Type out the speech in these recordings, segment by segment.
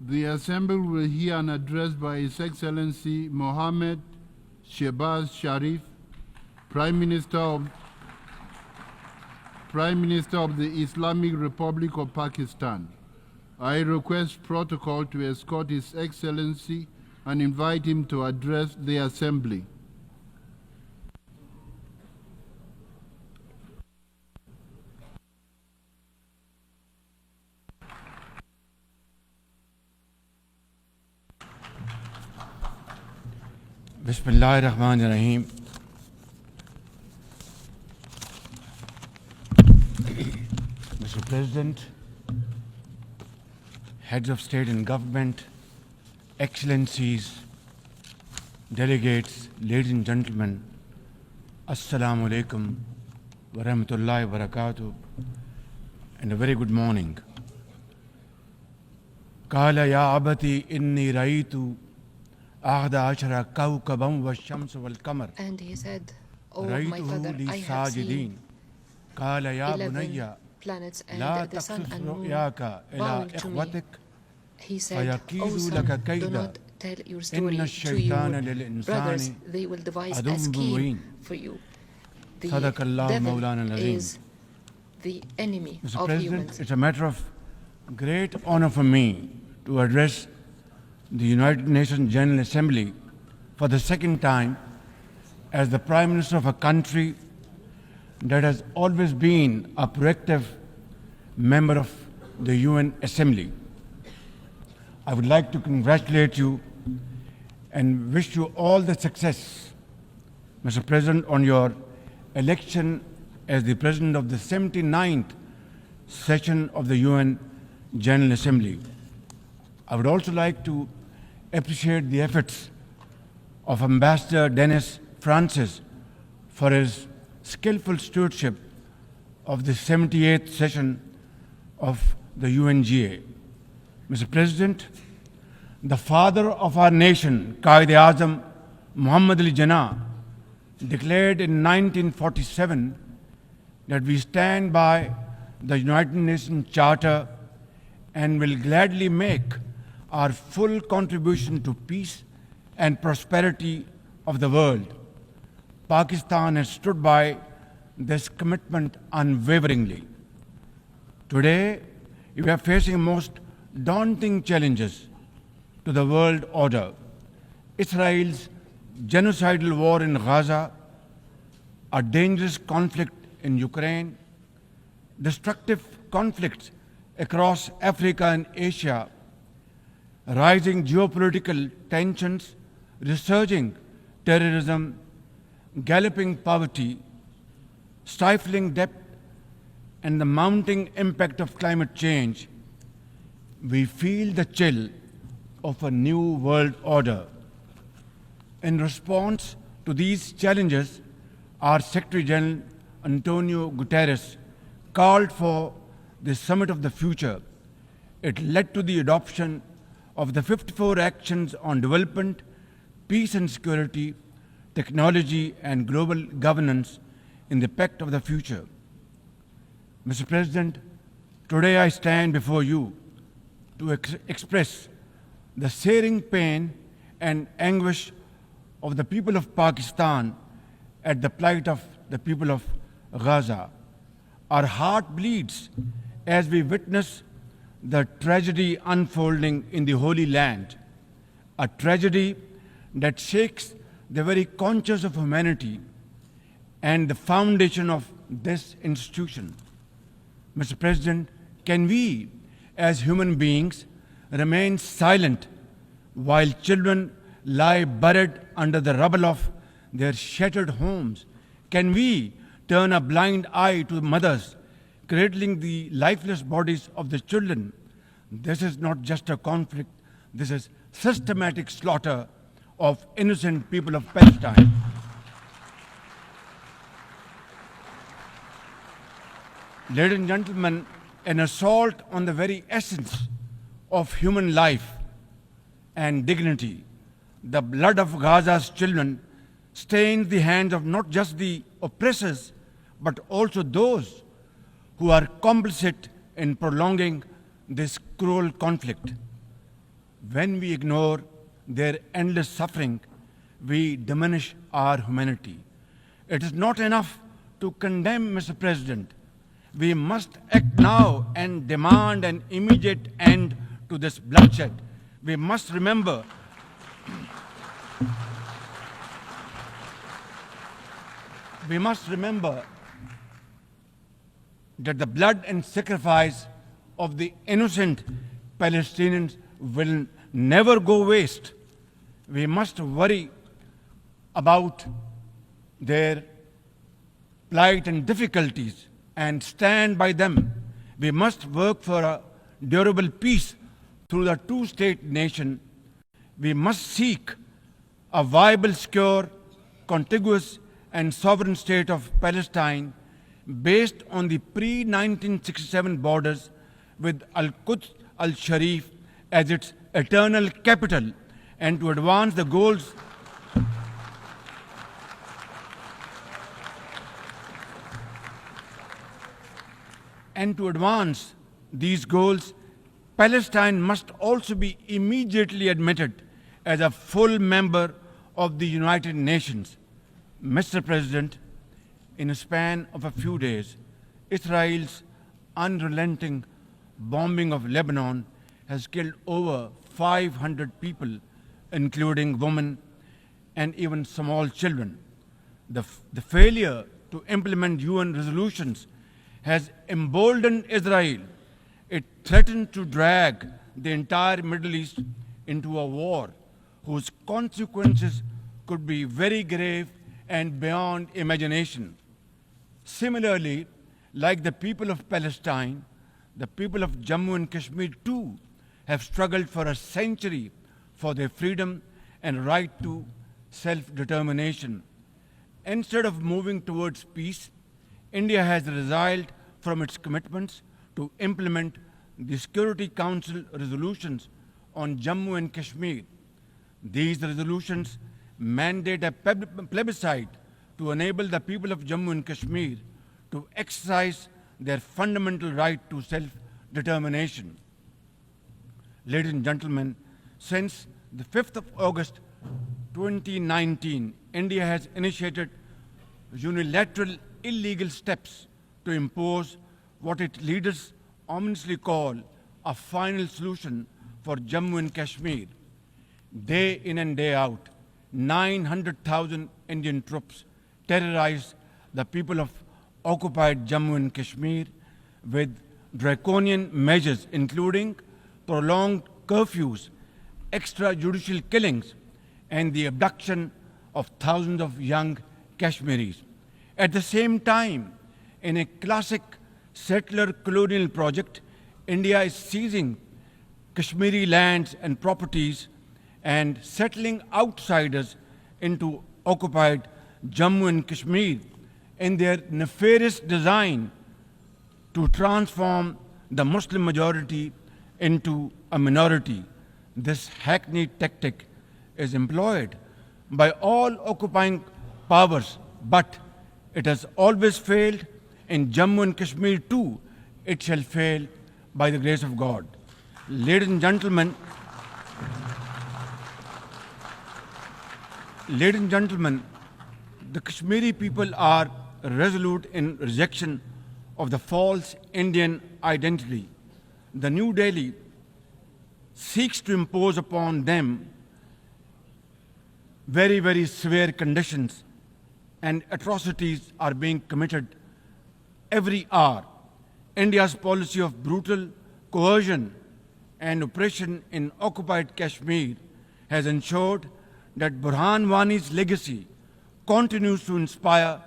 The Assembly will hear an address by His Excellency Mohammed Shehbaz Sharif, Prime Minister of the Islamic Republic of Pakistan. I request protocol to escort His Excellency and invite him to address the Assembly. Bismillahirrahmanirrahim. Mr. President, heads of state and government, excellencies, delegates, ladies and gentlemen, Assalamu alaikum wa rahmatullahi wa barakatuh, and a very good morning. Qala ya abati inni raitu ahda ashara kawkaban wa shams wal qamar. And he said, "Oh my father, I have seen Qala ya 11 bunayya planets la and the sun and moon ru'yaka ila bowing to me." ikhwatik. He said, "Oh فَيَكِيدُ son, لَكَ do كَيْدًا. not tell your إِنَّ story to الشَّيْطَانَ your لِلْإِنسَانِ brothers. They will devise عَدُوٌّ a scheme مُبِينٌ. for you. The صدق الله devil مولانا العظيم. is the enemy Mr. of President, humans." it's a matter of great honor for me to address the United Nations General Assembly for the second time as the Prime Minister of a country that has always been a proactive member of the UN Assembly. I would like to congratulate you and wish you all the success, Mr. President, on your election as the President of the 79th session of the UN General Assembly. I would also like to appreciate the efforts of Ambassador Dennis Francis for his skillful stewardship of the 78th session of the UNGA. Mr. President, the father of our nation, Qaid-e-Azam Muhammad Ali Jinnah, declared in 1947 that we stand by the United Nations Charter and will gladly make our full contribution to peace and prosperity of the world. Pakistan has stood by this commitment unwaveringly. Today, we are facing most daunting challenges to the world order. Israel's genocidal war in Gaza, a dangerous conflict in Ukraine, destructive conflicts across Africa and Asia, rising geopolitical tensions, resurging terrorism, galloping poverty, stifling debt, and the mounting impact of climate change, we feel the chill of a new world order. In response to these challenges, our Secretary General Antonio Guterres called for the Summit of the Future. It led to the adoption of the 54 actions on development, peace and security, technology and global governance in the Pact of the Future. Mr. President, today I stand before you to express the searing pain and anguish of the people of Pakistan at the plight of the people of Gaza. Our heart bleeds as we witness the tragedy unfolding in the Holy Land, a tragedy that shakes the very conscience of humanity and the foundation of this institution. Mr. President, can we, as human beings, remain silent while children lie buried under the rubble of their shattered homes? Can we turn a blind eye to mothers cradling the lifeless bodies of the children? This is not just a conflict, this is systematic slaughter of innocent people of Palestine. Ladies and gentlemen, an assault on the very essence of human life and dignity. The blood of Gaza's children stains the hands of not just the oppressors, but also those who are complicit in prolonging this cruel conflict. When we ignore their endless suffering, we diminish our humanity. It is not enough to condemn, Mr. President. We must act now and demand an immediate end to this bloodshed. We must remember that the blood and sacrifice of the innocent Palestinians will never go waste. We must worry about their plight and difficulties and stand by them. We must work for a durable peace through the two-state nation. We must seek a viable, secure, contiguous and sovereign state of Palestine based on the pre-1967 borders with Al-Quds al-Sharif as its eternal capital, and to advance the goals these goals, Palestine must also be immediately admitted as a full member of the United Nations. Mr. President, in a span of a few days, Israel's unrelenting bombing of Lebanon has killed over 500 people, including women and even small children. The failure to implement UN resolutions has emboldened Israel. It threatens to drag the entire Middle East into a war whose consequences could be very grave and beyond imagination. Similarly, like the people of Palestine, the people of Jammu and Kashmir too have struggled for a century for their freedom and right to self-determination. Instead of moving towards peace, India has resiled from its commitments to implement the Security Council resolutions on Jammu and Kashmir. These resolutions mandate a plebiscite to enable the people of Jammu and Kashmir to exercise their fundamental right to self-determination. Ladies and gentlemen, since the 5th of August 2019, India has initiated unilateral illegal steps to impose what its leaders ominously call a final solution for Jammu and Kashmir. Day in and day out, 900,000 Indian troops terrorize the people of occupied Jammu and Kashmir with draconian measures including prolonged curfews, extrajudicial killings, and the abduction of thousands of young Kashmiris. At the same time, in a classic settler colonial project, India is seizing Kashmiri lands and properties and settling outsiders into occupied Jammu and Kashmir in their nefarious design to transform the Muslim majority into a minority. This hackneyed tactic is employed by all occupying powers, but it has always failed. In Jammu and Kashmir too, it shall fail by the grace of God. Ladies and gentlemen, the Kashmiri people are resolute in rejection of the false Indian identity. The New Delhi seeks to impose upon them very, very severe conditions, and atrocities are being committed every hour. India's policy of brutal coercion and oppression in occupied Kashmir has ensured that Burhan Wani's legacy continues to inspire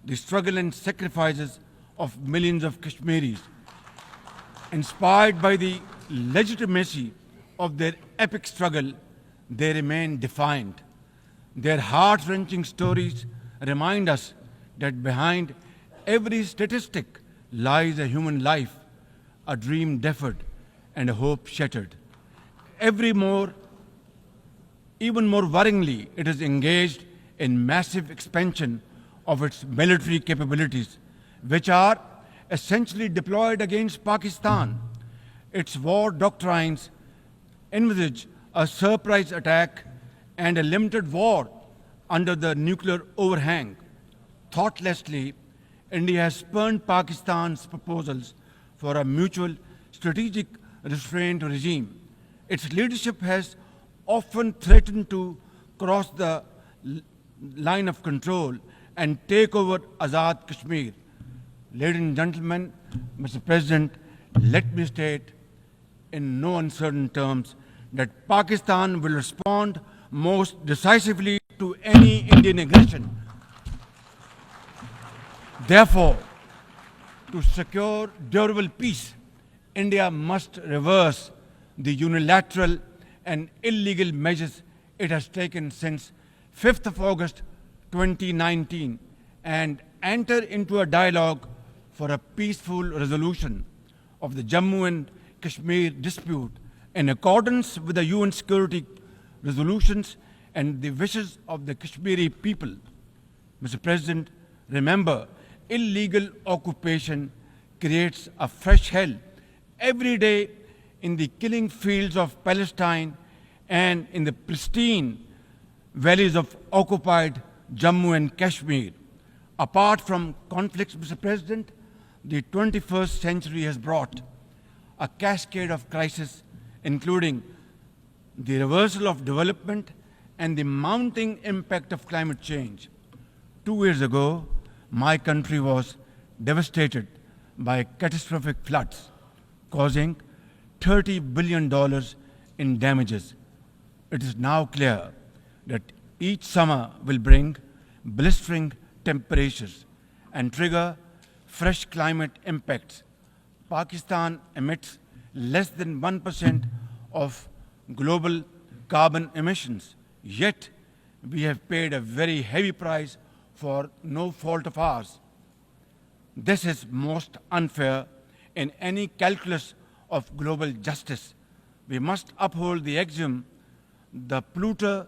the struggle and sacrifices of millions of Kashmiris. Inspired by the legitimacy of their epic struggle, they remain defiant. Their heart-wrenching stories remind us that behind every statistic lies a human life, a dream deferred, and a hope shattered. Even more worryingly, it is engaged in massive expansion of its military capabilities, which are essentially deployed against Pakistan. Its war doctrines envisage a surprise attack, and a limited war under the nuclear overhang. Thoughtlessly, India has spurned Pakistan's proposals for a mutual strategic restraint regime. Its leadership has often threatened to cross the line of control and take over Azad Kashmir. Ladies and gentlemen, Mr. President, let me state in no uncertain terms that Pakistan will respond most decisively to any Indian aggression. Therefore, to secure durable peace, India must reverse the unilateral and illegal measures it has taken since 5th of August 2019 and enter into a dialogue for a peaceful resolution of the Jammu and Kashmir dispute in accordance with the UN security resolutions and the wishes of the Kashmiri people. Mr. President, remember, illegal occupation creates a fresh hell every day in the killing fields of Palestine and in the pristine valleys of occupied Jammu and Kashmir. Apart from conflicts, Mr. President, the 21st century has brought a cascade of crises, including the reversal of development and the mounting impact of climate change. 2 years ago, my country was devastated by catastrophic floods, causing $30 billion in damages. It is now clear that each summer will bring blistering temperatures and trigger fresh climate impacts. Pakistan emits less than 1% of global carbon emissions, yet we have paid a very heavy price for no fault of ours. This is most unfair in any calculus of global justice. We must uphold the axiom, the polluter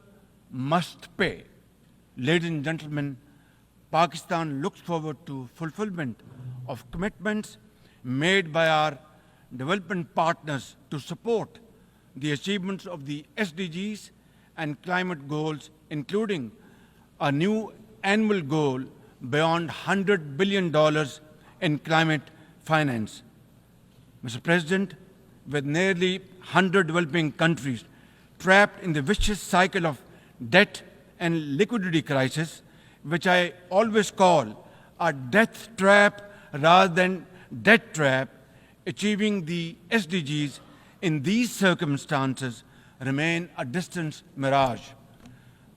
must pay. Ladies and gentlemen, Pakistan looks forward to fulfillment of commitments made by our development partners to support the achievements of the SDGs and climate goals, including a new annual goal beyond $100 billion in climate finance. Mr. President, with nearly 100 developing countries trapped in the vicious cycle of debt and liquidity crisis, which I always call a death trap rather than debt trap, achieving the SDGs in these circumstances remain a distant mirage.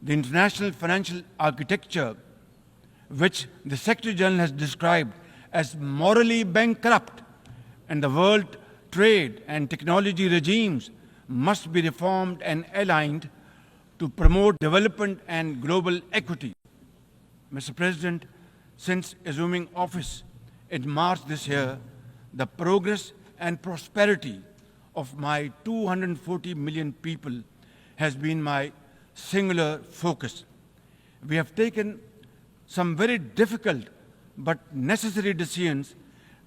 The international financial architecture, which the Secretary General has described as morally bankrupt, and the world trade and technology regimes must be reformed and aligned to promote development and global equity. Mr. President, since assuming office in March this year, the progress and prosperity of my 240 million people has been my singular focus. We have taken some very difficult but necessary decisions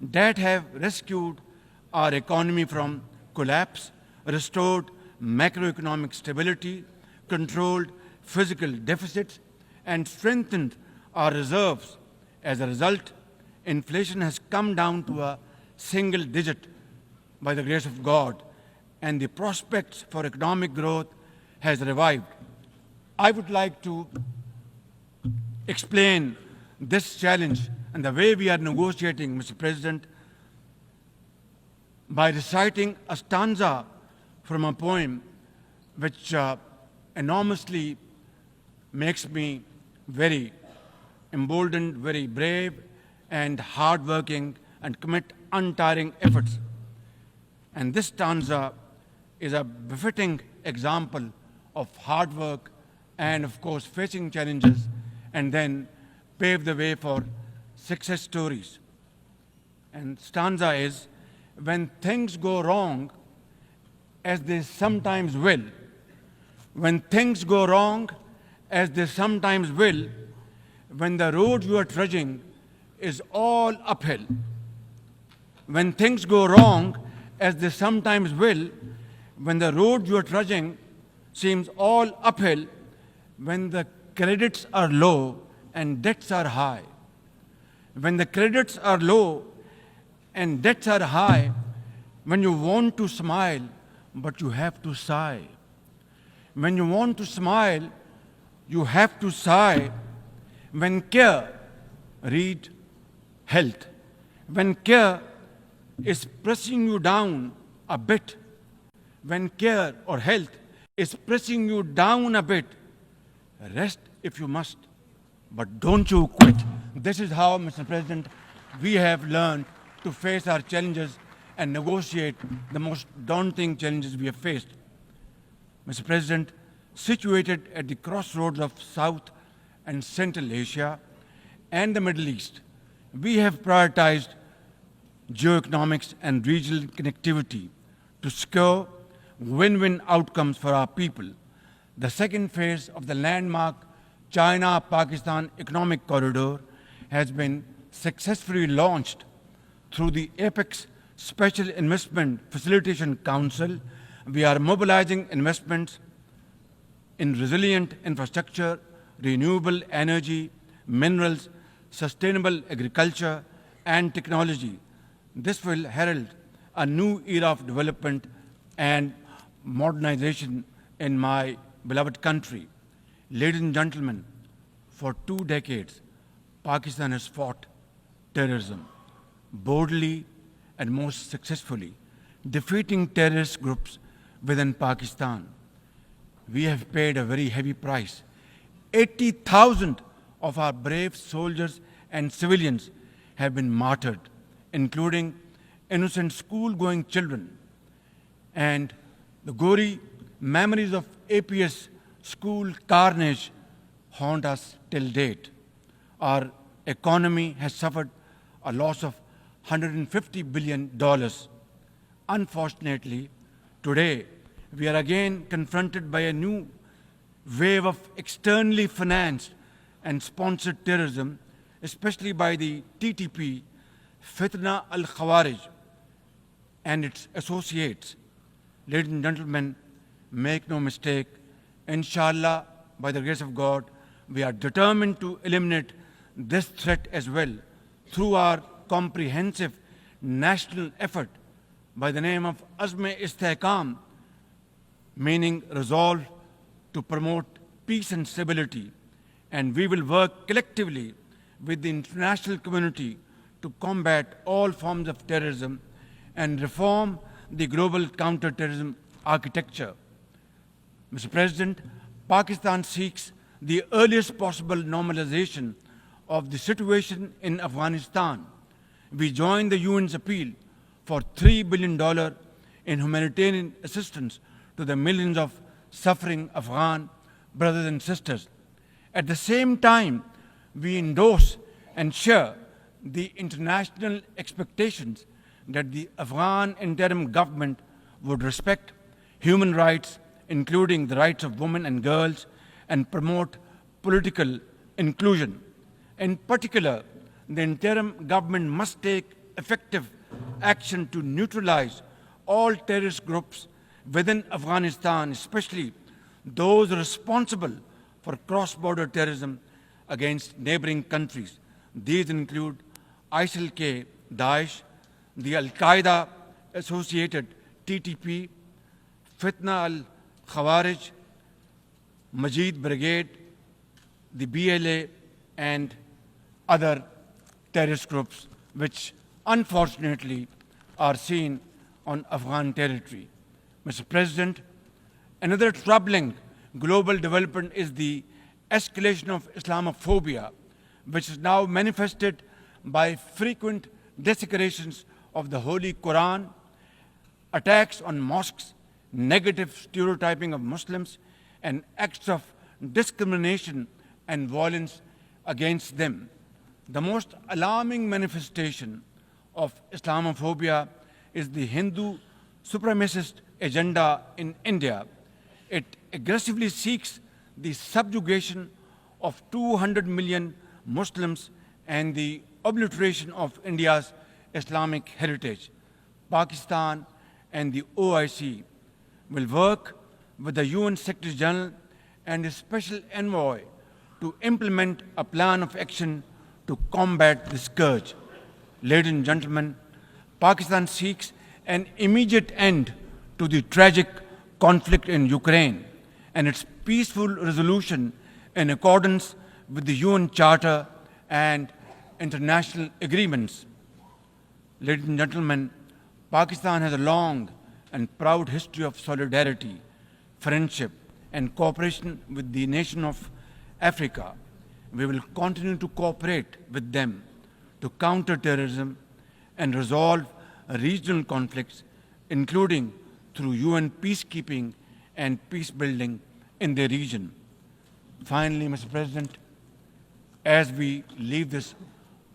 that have rescued our economy from collapse, restored macroeconomic stability, controlled physical deficits, and strengthened our reserves. As a result, inflation has come down to a single digit by the grace of God, and the prospects for economic growth has revived. I would like to explain this challenge and the way we are negotiating, Mr. President, by reciting a stanza from a poem which enormously makes me very emboldened, very brave, and hardworking, and commit untiring efforts. And this stanza is a befitting example of hard work and, of course, facing challenges and then pave the way for success stories. And stanza is, when things go wrong, as they sometimes will, when things go wrong, as they sometimes will, when the road you are trudging is all uphill, when things go wrong, as they sometimes will, when the road you are trudging seems all uphill when the credits are low and debts are high. When the credits are low and debts are high, when you want to smile, but you have to sigh. When you want to smile, you have to sigh. When care, read health. When care is pressing you down a bit, when care or health is pressing you down a bit, rest if you must, but don't you quit. This is how, Mr. President, we have learned to face our challenges and negotiate the most daunting challenges we have faced. Mr. President, situated at the crossroads of South and Central Asia and the Middle East, we have prioritized geoeconomics and regional connectivity to secure win-win outcomes for our people. The second phase of the landmark China-Pakistan Economic Corridor has been successfully launched through the APEX Special Investment Facilitation Council. We are mobilizing investments in resilient infrastructure, renewable energy, minerals, sustainable agriculture, and technology. This will herald a new era of development and modernization in my beloved country. Ladies and gentlemen, for 2 decades, Pakistan has fought terrorism boldly and most successfully, defeating terrorist groups within Pakistan. We have paid a very heavy price. 80,000 of our brave soldiers and civilians have been martyred, including innocent school-going children. And the gory memories of APS school carnage haunt us till date. Our economy has suffered a loss of $150 billion. Unfortunately, today we are again confronted by a new wave of externally financed and sponsored terrorism, especially by the TTP, Fitna al-Khawarij, and its associates. Ladies and gentlemen, make no mistake, inshallah, by the grace of God, we are determined to eliminate this threat as well through our comprehensive national effort by the name of Azm-e-Istehkam, meaning resolve to promote peace and stability. And we will work collectively with the international community to combat all forms of terrorism and reform the global counter-terrorism architecture. Mr. President, Pakistan seeks the earliest possible normalization of the situation in Afghanistan. We join the UN's appeal for $3 billion in humanitarian assistance to the millions of suffering Afghan brothers and sisters. At the same time, we endorse and share the international expectations that the Afghan interim government would respect human rights, including the rights of women and girls, and promote political inclusion. In particular, the interim government must take effective action to neutralize all terrorist groups within Afghanistan, especially those responsible for cross-border terrorism against neighboring countries. These include ISIL-K, Daesh, the Al-Qaeda associated TTP, Fitna al-Khawarij, Majid Brigade, the BLA, and other terrorist groups which unfortunately are seen on Afghan territory. Mr. President, another troubling global development is the escalation of Islamophobia, which is now manifested by frequent desecrations of the Holy Quran, attacks on mosques, negative stereotyping of Muslims, and acts of discrimination and violence against them. The most alarming manifestation of Islamophobia is the Hindu supremacist agenda in India. It aggressively seeks the subjugation of 200 million Muslims and the obliteration of India's Islamic heritage. Pakistan and the OIC will work with the UN Secretary General and the Special Envoy to implement a plan of action to combat the scourge. Ladies and gentlemen, Pakistan seeks an immediate end to the tragic conflict in Ukraine and its peaceful resolution in accordance with the UN Charter and international agreements. Ladies and gentlemen, Pakistan has a long and proud history of solidarity, friendship, and cooperation with the nation of Africa. We will continue to cooperate with them to counter terrorism and resolve regional conflicts, including through UN peacekeeping and peace building in the region. Finally, Mr. President, as we leave this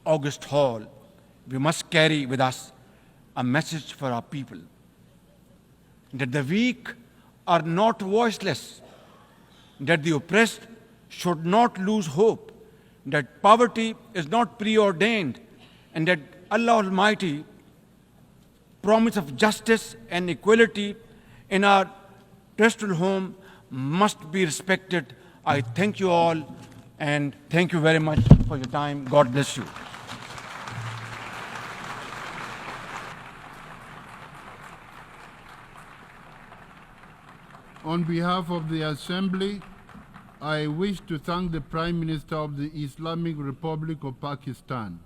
august hall, we must carry with us a message for our people, that the weak are not voiceless, that the oppressed should not lose hope, that poverty is not preordained, and that Allah Almighty promise of justice and equality in our terrestrial home must be respected. I thank you all, and thank you very much for your time. God bless you. On behalf of the Assembly, I wish to thank the Prime Minister of the Islamic Republic of Pakistan